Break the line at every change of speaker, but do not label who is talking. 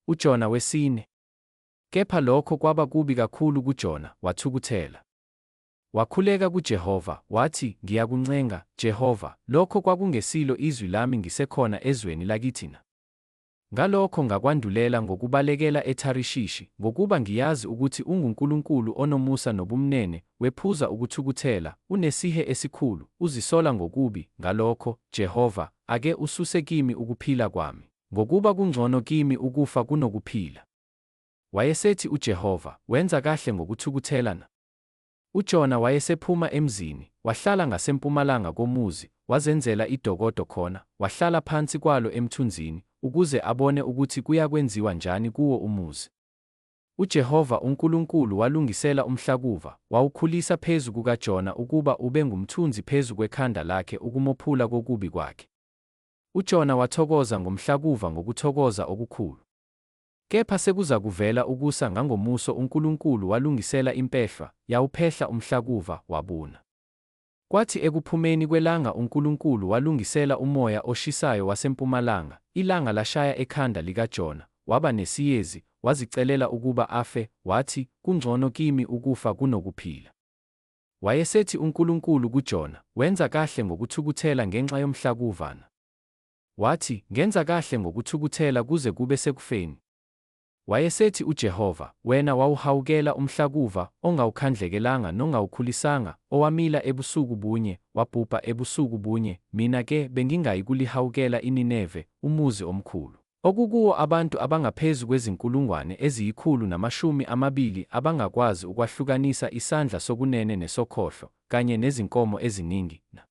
uJona wesine. Kepha lokho kwaba kubi kakhulu kuJona, wathukuthela. Wakhuleka kuJehova, wathi, "Ngiyakuncenga, Jehova, lokho kwakungesilo izwi lami ngisekhona ezweni lakithina. Ngalokho ngakwandulela ngokubalekela eTharishishi, ngokuba ngiyazi ukuthi unguNkulunkulu onomusa nobumnene, wephuza ukuthukuthela, unesihe esikhulu, uzisola ngokubi. Ngalokho, Jehova, ake ususe kimi ukuphila kwami, ngokuba kungcono kimi ukufa kunokuphila." Wayesethi uJehova, "Wenza kahle ngokuthukuthela na?" UJona wayesephuma emzini, wahlala ngasempumalanga komuzi, wazenzela idokodo khona, wahlala phansi kwalo emthunzini, ukuze abone ukuthi kuyakwenziwa njani kuwo umuzi. UJehova uNkulunkulu walungisela umhlakuva, wawukhulisa phezu kukaJona ukuba ube ngumthunzi phezu kwekhanda lakhe ukumophula kokubi kwakhe. UJona wathokoza ngomhlakuva ngokuthokoza okukhulu. Kepha sekuzakuvela ukusa ngangomuso uNkulunkulu walungisela impehlwa, yawuphehla umhlakuva, wabuna. Kwathi ekuphumeni kwelanga uNkulunkulu walungisela umoya oshisayo wasempumalanga, ilanga lashaya ekhanda likaJona, waba nesiyezi, wazicelela ukuba afe, wathi, "Kungcono kimi ukufa kunokuphila." Wayesethi uNkulunkulu kuJona, "Wenza kahle ngokuthukuthela ngenxa yomhlakuvana." Wathi, "Ngenza kahle ngokuthukuthela kuze kube sekufeni." Wayesethi uJehova, "Wena wawuhawukela umhlakuva, ongawukhandlekelanga nongawukhulisanga, owamila ebusuku bunye, wabhubha ebusuku bunye, mina-ke bengingayi kulihawukela iNineve, umuzi omkhulu, okukuwo abantu abangaphezu kwezinkulungwane eziyi-120 abangakwazi ukwahlukanisa isandla sokunene nesokhohlo, kanye nezinkomo eziningi na?"